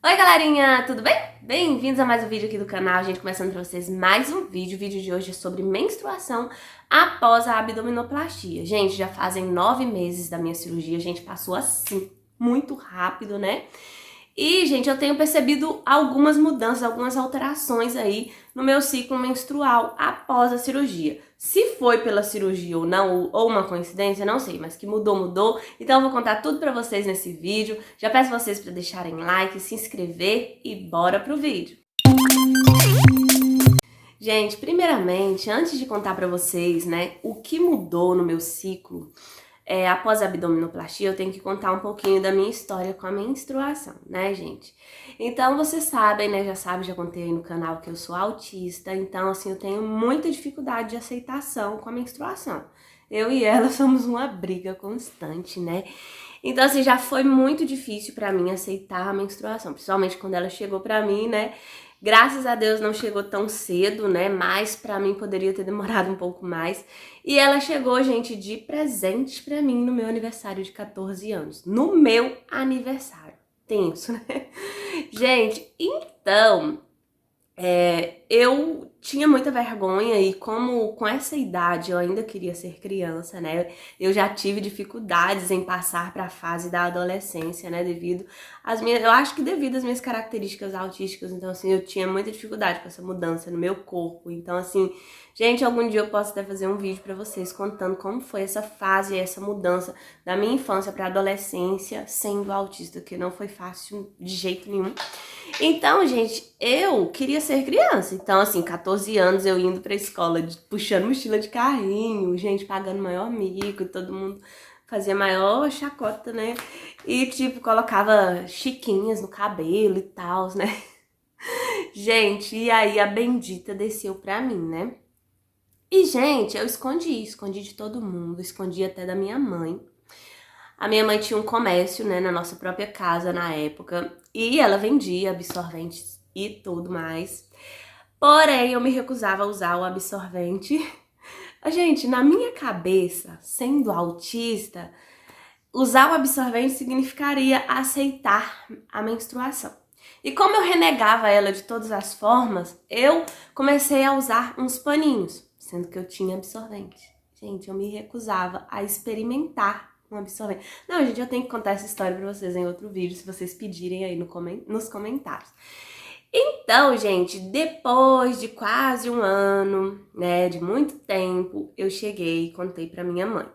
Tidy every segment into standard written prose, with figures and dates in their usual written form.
Oi galerinha, tudo bem? Bem-vindos a mais um vídeo aqui do canal, gente, começando pra vocês mais um vídeo. O vídeo de hoje é sobre menstruação após a abdominoplastia. Gente, já fazem 9 meses da minha cirurgia, gente, passou assim, muito rápido, né? E, gente, eu tenho percebido algumas mudanças, algumas alterações aí no meu ciclo menstrual após a cirurgia. Se foi pela cirurgia ou não, ou uma coincidência, não sei, mas que mudou, mudou. Então eu vou contar tudo pra vocês nesse vídeo. Já peço vocês pra deixarem like, se inscrever e bora pro vídeo. Gente, primeiramente, antes de contar pra vocês, né, o que mudou no meu ciclo, após a abdominoplastia, eu tenho que contar um pouquinho da minha história com a menstruação, né, gente? Então, vocês sabem, né, já sabem, já contei aí no canal que eu sou autista, então, assim, eu tenho muita dificuldade de aceitação com a menstruação. Eu e ela somos uma briga constante, né? Então, assim, já foi muito difícil pra mim aceitar a menstruação, principalmente quando ela chegou pra mim, né? Graças a Deus não chegou tão cedo, né? Mas pra mim poderia ter demorado um pouco mais. E ela chegou, gente, de presente pra mim no meu aniversário de 14 anos. No meu aniversário. Tenso, né? Gente, então, eu tinha muita vergonha e como com essa idade eu ainda queria ser criança, né? Eu já tive dificuldades em passar para a fase da adolescência, né? Devido às minhas, eu acho que devido às minhas características autísticas, então assim, eu tinha muita dificuldade com essa mudança no meu corpo. Então assim, gente, algum dia eu posso até fazer um vídeo para vocês contando como foi essa fase, essa mudança da minha infância para adolescência sendo autista, que não foi fácil de jeito nenhum. Então, gente, eu queria ser criança. Então, assim, 14 anos eu indo pra escola, puxando mochila de carrinho, gente, pagando maior mico, todo mundo fazia maior chacota, né? E, tipo, colocava chiquinhas no cabelo e tal, né? Gente, e aí a bendita desceu pra mim, né? E, gente, eu escondi de todo mundo, escondi até da minha mãe. A minha mãe tinha um comércio, né, na nossa própria casa na época, e ela vendia absorventes e tudo mais. Porém, eu me recusava a usar o absorvente. Gente, na minha cabeça, sendo autista, usar o absorvente significaria aceitar a menstruação. E como eu renegava ela de todas as formas, eu comecei a usar uns paninhos, sendo que eu tinha absorvente. Gente, eu me recusava a experimentar um absorvente. Não, gente, eu tenho que contar essa história pra vocês em outro vídeo, se vocês pedirem aí nos comentários. Então, gente, depois de quase um ano, né, de muito tempo, eu cheguei e contei pra minha mãe.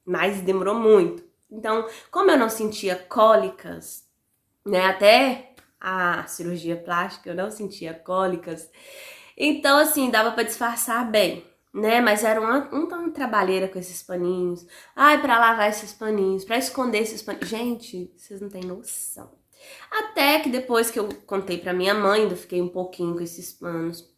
Mas demorou muito. Então, como eu não sentia cólicas, né, até a cirurgia plástica eu não sentia cólicas, então, assim, dava pra disfarçar bem, né, mas era uma trabalheira com esses paninhos. Ai, pra lavar esses paninhos, pra esconder esses paninhos. Gente, vocês não têm noção. Até que depois que eu contei pra minha mãe, eu fiquei um pouquinho com esses panos.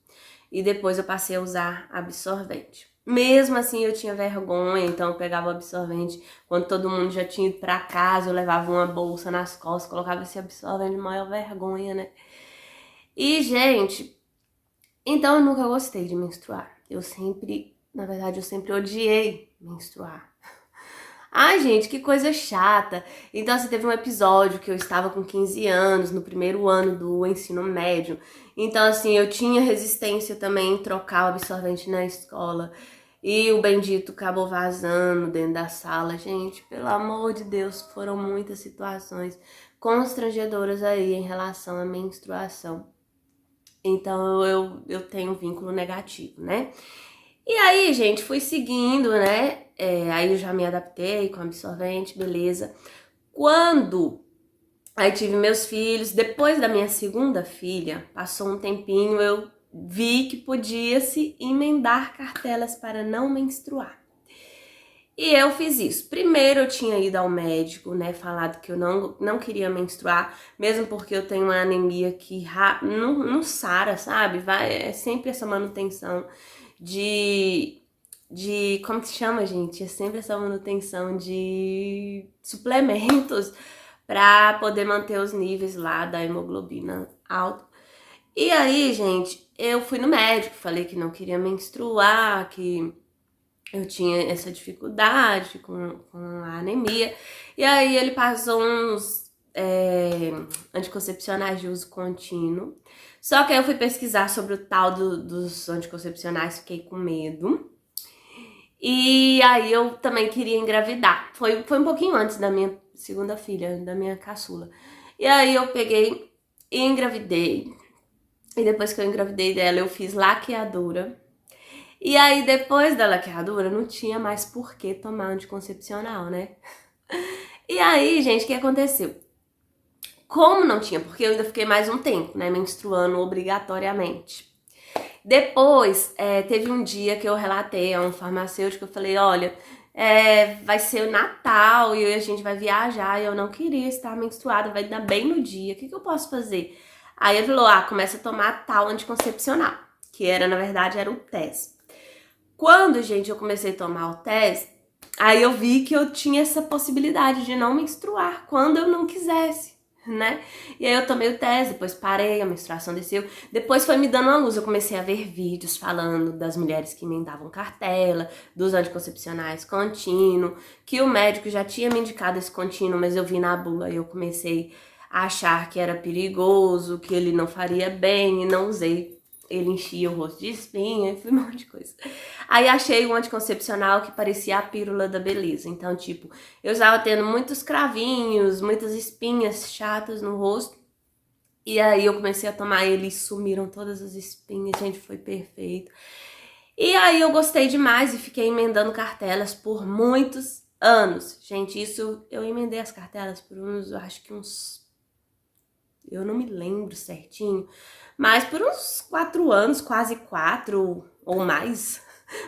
E depois eu passei a usar absorvente. Mesmo assim eu tinha vergonha, então eu pegava o absorvente. Quando todo mundo já tinha ido pra casa, eu levava uma bolsa nas costas, colocava esse absorvente, maior vergonha, né? E, gente, então eu nunca gostei de menstruar. Na verdade, eu sempre odiei menstruar. Ai, gente, que coisa chata. Então, assim, teve um episódio que eu estava com 15 anos, no primeiro ano do ensino médio. Então, assim, eu tinha resistência também em trocar o absorvente na escola. E o bendito acabou vazando dentro da sala. Gente, pelo amor de Deus, foram muitas situações constrangedoras aí em relação à menstruação. Então, eu tenho um vínculo negativo, né? E aí, gente, fui seguindo, né? Aí eu já me adaptei com absorvente, beleza. Quando aí tive meus filhos, depois da minha segunda filha, passou um tempinho, eu vi que podia se emendar cartelas para não menstruar. E eu fiz isso. Primeiro eu tinha ido ao médico, né, falado que eu não queria menstruar, mesmo porque eu tenho uma anemia que não sara, sabe? É sempre essa manutenção como que se chama, gente? É sempre essa manutenção de suplementos para poder manter os níveis lá da hemoglobina alta. E aí, gente, eu fui no médico, falei que não queria menstruar, que eu tinha essa dificuldade com a anemia. E aí ele passou anticoncepcionais de uso contínuo. Só que aí eu fui pesquisar sobre o tal dos anticoncepcionais, fiquei com medo. E aí eu também queria engravidar. Foi um pouquinho antes da minha segunda filha, da minha caçula. E aí eu peguei e engravidei. E depois que eu engravidei dela, eu fiz laqueadura. E aí depois da laqueadura, não tinha mais por que tomar anticoncepcional, né? E aí, gente, o que aconteceu? Como não tinha, porque eu ainda fiquei mais um tempo, né, menstruando obrigatoriamente. Depois, teve um dia que eu relatei a um farmacêutico, eu falei, olha, vai ser o Natal e a gente vai viajar e eu não queria estar menstruada, vai dar bem no dia, o que eu posso fazer? Aí ele falou, começa a tomar tal anticoncepcional, que era, na verdade, era o TES. Quando, gente, eu comecei a tomar o TES, aí eu vi que eu tinha essa possibilidade de não menstruar quando eu não quisesse, né? E aí eu tomei o TES, depois parei, a menstruação desceu. Depois foi me dando uma luz, eu comecei a ver vídeos falando das mulheres que emendavam cartela, dos anticoncepcionais contínuo, que o médico já tinha me indicado esse contínuo, mas eu vi na bula e eu comecei a achar que era perigoso, que ele não faria bem e não usei. Ele enchia o rosto de espinha e foi um monte de coisa. Aí achei um anticoncepcional que parecia a pílula da beleza. Então, tipo, eu estava tendo muitos cravinhos, muitas espinhas chatas no rosto. E aí eu comecei a tomar ele e sumiram todas as espinhas, gente, foi perfeito. E aí eu gostei demais e fiquei emendando cartelas por muitos anos. Gente, isso eu emendei as cartelas por acho que uns... Eu não me lembro certinho, mas por uns 4 anos, quase 4 ou mais.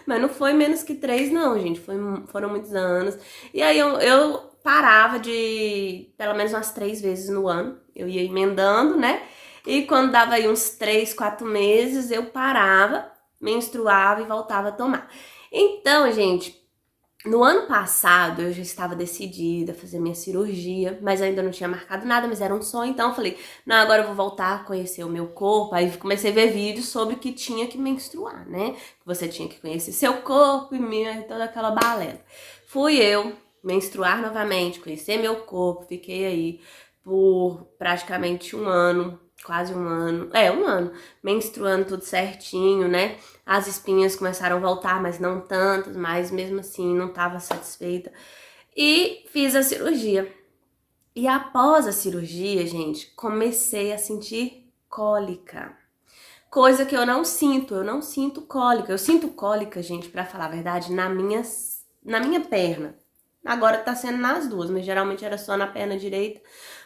Mas não foi menos que 3 não, gente, foram muitos anos. E aí eu parava de, pelo menos umas 3 vezes no ano, eu ia emendando, né? E quando dava aí uns 3, 4 meses, eu parava, menstruava e voltava a tomar. Então, gente, no ano passado eu já estava decidida a fazer minha cirurgia, mas ainda não tinha marcado nada, mas era um sonho, então eu falei, não, agora eu vou voltar a conhecer o meu corpo. Aí comecei a ver vídeos sobre que tinha que menstruar, né? Que você tinha que conhecer seu corpo e toda aquela balela. Fui eu menstruar novamente, conhecer meu corpo, fiquei aí por praticamente um ano, quase um ano, um ano, menstruando tudo certinho, né? As espinhas começaram a voltar, mas não tantas, mas mesmo assim não estava satisfeita. E fiz a cirurgia. E após a cirurgia, gente, comecei a sentir cólica. Coisa que eu não sinto cólica. Eu sinto cólica, gente, pra falar a verdade, na minha perna. Agora tá sendo nas duas, mas geralmente era só na perna direita,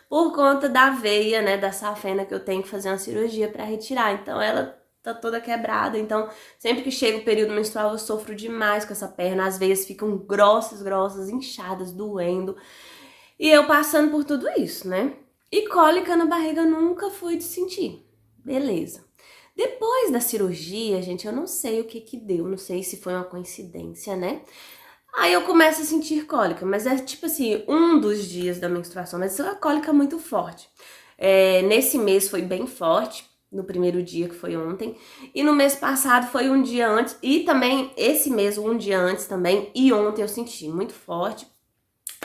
por conta da veia, né, da safena que eu tenho que fazer uma cirurgia pra retirar. Então ela tá toda quebrada, então sempre que chega o período menstrual eu sofro demais com essa perna, as veias ficam grossas, inchadas, doendo. E eu passando por tudo isso, né? E cólica na barriga eu nunca fui de sentir. Beleza. Depois da cirurgia, gente, eu não sei o que deu, não sei se foi uma coincidência, né? Aí eu começo a sentir cólica, mas é tipo assim, um dos dias da menstruação, mas é uma cólica muito forte. Nesse mês foi bem forte, no primeiro dia, que foi ontem, e no mês passado foi um dia antes, e também esse mês, um dia antes também, e ontem eu senti muito forte,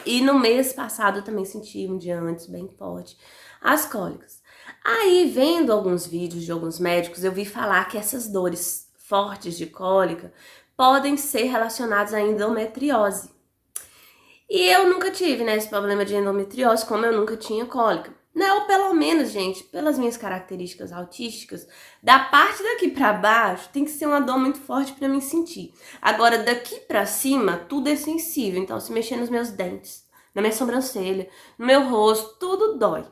e no mês passado eu também senti um dia antes bem forte as cólicas. Aí, vendo alguns vídeos de alguns médicos, eu vi falar que essas dores fortes de cólica podem ser relacionadas à endometriose. E eu nunca tive, né, esse problema de endometriose, como eu nunca tinha cólica. Né? Ou pelo menos, gente, pelas minhas características autísticas, da parte daqui pra baixo tem que ser uma dor muito forte pra mim sentir. Agora, daqui pra cima, tudo é sensível. Então, se mexer nos meus dentes, na minha sobrancelha, no meu rosto, tudo dói.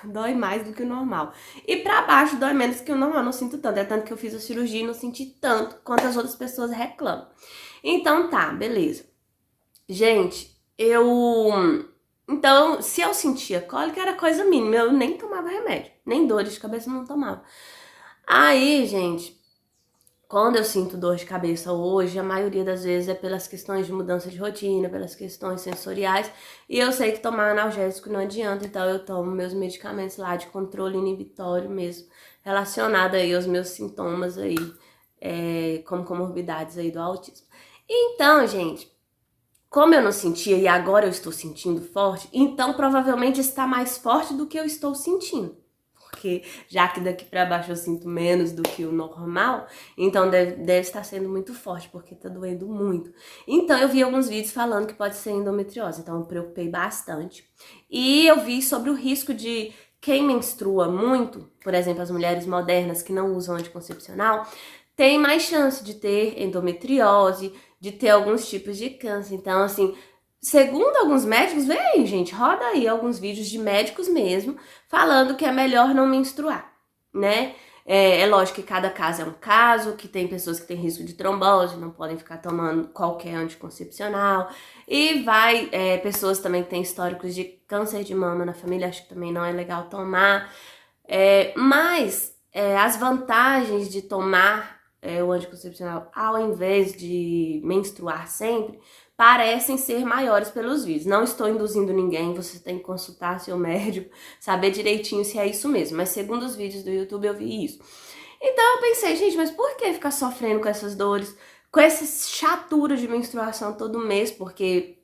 Dói mais do que o normal. E pra baixo dói menos que o normal, não sinto tanto. É tanto que eu fiz a cirurgia e não senti tanto quanto as outras pessoas reclamam. Então tá, beleza. Gente, Então, se eu sentia cólica, era coisa mínima. Eu nem tomava remédio. Nem dores de cabeça eu não tomava. Aí, gente, quando eu sinto dor de cabeça hoje, a maioria das vezes é pelas questões de mudança de rotina, pelas questões sensoriais. E eu sei que tomar analgésico não adianta, então eu tomo meus medicamentos lá de controle inibitório mesmo, relacionado aí aos meus sintomas aí, como comorbidades aí do autismo. Então, gente, Como eu não sentia e agora eu estou sentindo forte, então provavelmente está mais forte do que eu estou sentindo. Porque já que daqui pra baixo eu sinto menos do que o normal, então deve estar sendo muito forte, porque tá doendo muito. Então eu vi alguns vídeos falando que pode ser endometriose, então eu me preocupei bastante. E eu vi sobre o risco de quem menstrua muito, por exemplo, as mulheres modernas que não usam anticoncepcional, tem mais chance de ter endometriose, de ter alguns tipos de câncer. Então, assim, segundo alguns médicos, vem aí, gente, roda aí alguns vídeos de médicos mesmo, falando que é melhor não menstruar, né? É lógico que cada caso é um caso, que tem pessoas que têm risco de trombose, não podem ficar tomando qualquer anticoncepcional. E pessoas também que têm históricos de câncer de mama na família, acho que também não é legal tomar. Mas as vantagens de tomar o anticoncepcional ao invés de menstruar sempre parecem ser maiores pelos vídeos. Não estou induzindo ninguém, você tem que consultar seu médico, saber direitinho se é isso mesmo. Mas segundo os vídeos do YouTube eu vi isso. Então eu pensei, gente, mas por que ficar sofrendo com essas dores, com essa chatura de menstruação todo mês? Porque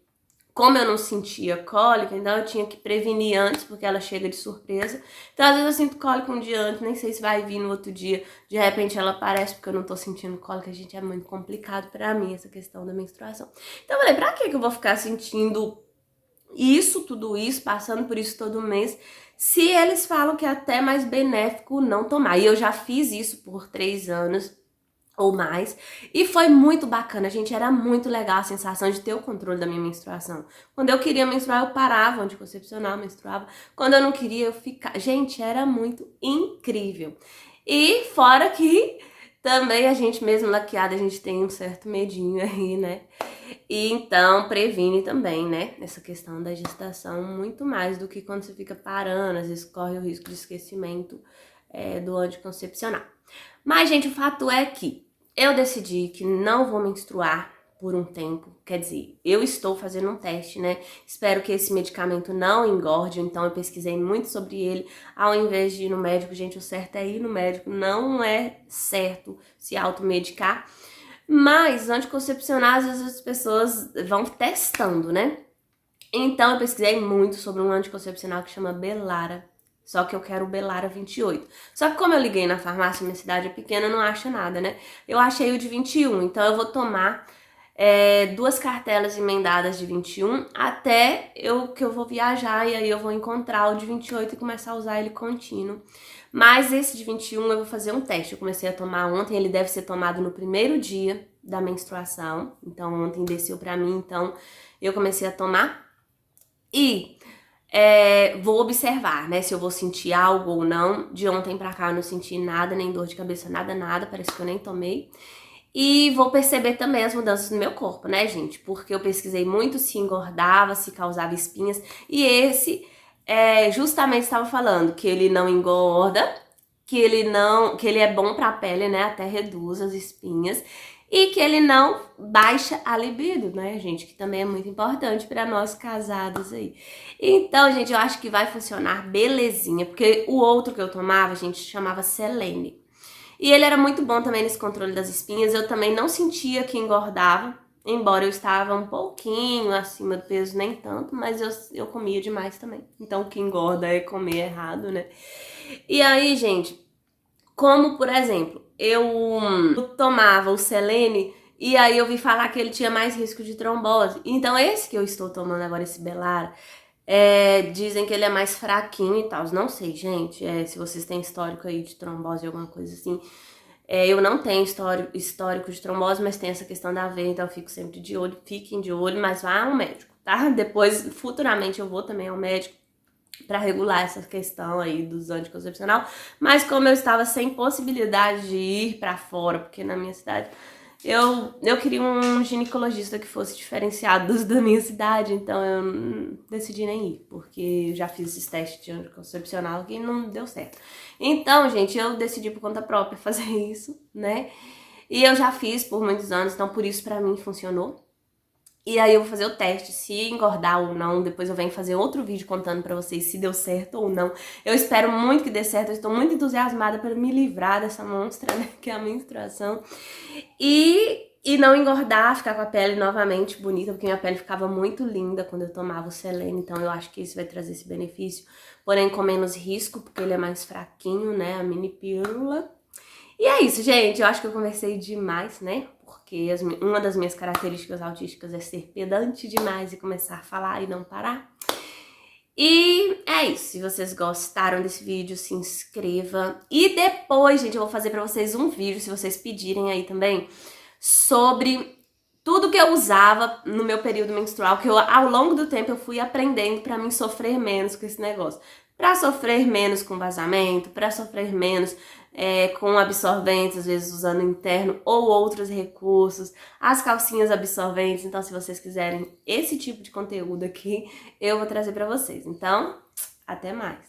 como eu não sentia cólica, então eu tinha que prevenir antes, porque ela chega de surpresa. Então, às vezes eu sinto cólica um dia antes, nem sei se vai vir no outro dia. De repente ela aparece porque eu não tô sentindo cólica. Gente, é muito complicado pra mim essa questão da menstruação. Então eu falei, pra que eu vou ficar sentindo isso, tudo isso, passando por isso todo mês, se eles falam que é até mais benéfico não tomar? E eu já fiz isso por 3 anos ou mais, e foi muito bacana, gente, era muito legal a sensação de ter o controle da minha menstruação. Quando eu queria menstruar, eu parava, anticoncepcional, menstruava. Quando eu não queria, eu ficava. Gente, era muito incrível. E fora que também a gente mesmo laqueada, a gente tem um certo medinho aí, né? E então previne também, né? Essa questão da gestação muito mais do que quando você fica parando, às vezes corre o risco de esquecimento do anticoncepcional. Mas, gente, o fato é que eu decidi que não vou menstruar por um tempo. Quer dizer, eu estou fazendo um teste, né? Espero que esse medicamento não engorde, então eu pesquisei muito sobre ele. Ao invés de ir no médico, gente, o certo é ir no médico. Não é certo se automedicar. Mas anticoncepcionais, às vezes as pessoas vão testando, né? Então eu pesquisei muito sobre um anticoncepcional que chama Belara. Só que eu quero o Belara 28. Só que como eu liguei na farmácia, minha cidade é pequena, não acha nada, né? Eu achei o de 21, então eu vou tomar 2 cartelas emendadas de 21 até que eu vou viajar e aí eu vou encontrar o de 28 e começar a usar ele contínuo. Mas esse de 21 eu vou fazer um teste. Eu comecei a tomar ontem, ele deve ser tomado no primeiro dia da menstruação. Então ontem desceu pra mim, então eu comecei a tomar. E vou observar, né, se eu vou sentir algo ou não. De ontem pra cá eu não senti nada, nem dor de cabeça, nada, parece que eu nem tomei. E vou perceber também as mudanças no meu corpo, né, gente? Porque eu pesquisei muito se engordava, se causava espinhas. E esse justamente estava falando que ele não engorda, que ele é bom pra pele, né? Até reduz as espinhas. E que ele não baixa a libido, né, gente? Que também é muito importante para nós casados aí. Então, gente, eu acho que vai funcionar belezinha. Porque o outro que eu tomava, gente, chamava Selene. E ele era muito bom também nesse controle das espinhas. Eu também não sentia que engordava. Embora eu estava um pouquinho acima do peso, nem tanto. Mas eu comia demais também. Então, o que engorda é comer errado, né? E aí, gente, como, por exemplo, eu tomava o Selene e aí eu vi falar que ele tinha mais risco de trombose. Então esse que eu estou tomando agora, esse Belara, dizem que ele é mais fraquinho e tal. Não sei, gente, se vocês têm histórico aí de trombose, alguma coisa assim. Eu não tenho histórico de trombose, mas tem essa questão da veia, então eu fico sempre de olho. Fiquem de olho, mas vá ao médico, tá? Depois, futuramente, eu vou também ao médico para regular essa questão aí dos anticoncepcional, mas como eu estava sem possibilidade de ir para fora, porque na minha cidade eu queria um ginecologista que fosse diferenciado dos da minha cidade, então eu decidi nem ir, porque eu já fiz esses testes de anticoncepcional que não deu certo. Então, gente, eu decidi por conta própria fazer isso, né? E eu já fiz por muitos anos, então por isso pra mim funcionou. E aí eu vou fazer o teste, se engordar ou não. Depois eu venho fazer outro vídeo contando pra vocês se deu certo ou não. Eu espero muito que dê certo, eu estou muito entusiasmada para me livrar dessa monstra, né, que é a menstruação. E E não engordar, ficar com a pele novamente bonita, porque minha pele ficava muito linda quando eu tomava o Selene, então eu acho que isso vai trazer esse benefício, porém com menos risco, porque ele é mais fraquinho, né, a mini pílula. E é isso, gente, eu acho que eu conversei demais, né, porque uma das minhas características autísticas é ser pedante demais e começar a falar e não parar. E é isso, se vocês gostaram desse vídeo, se inscreva. E depois, gente, eu vou fazer pra vocês um vídeo, se vocês pedirem aí também, sobre tudo que eu usava no meu período menstrual, que eu, ao longo do tempo eu fui aprendendo pra mim sofrer menos com esse negócio. Pra sofrer menos com vazamento, pra sofrer menos com absorventes, às vezes usando interno ou outros recursos, as calcinhas absorventes. Então, se vocês quiserem esse tipo de conteúdo aqui, eu vou trazer pra vocês. Então, até mais!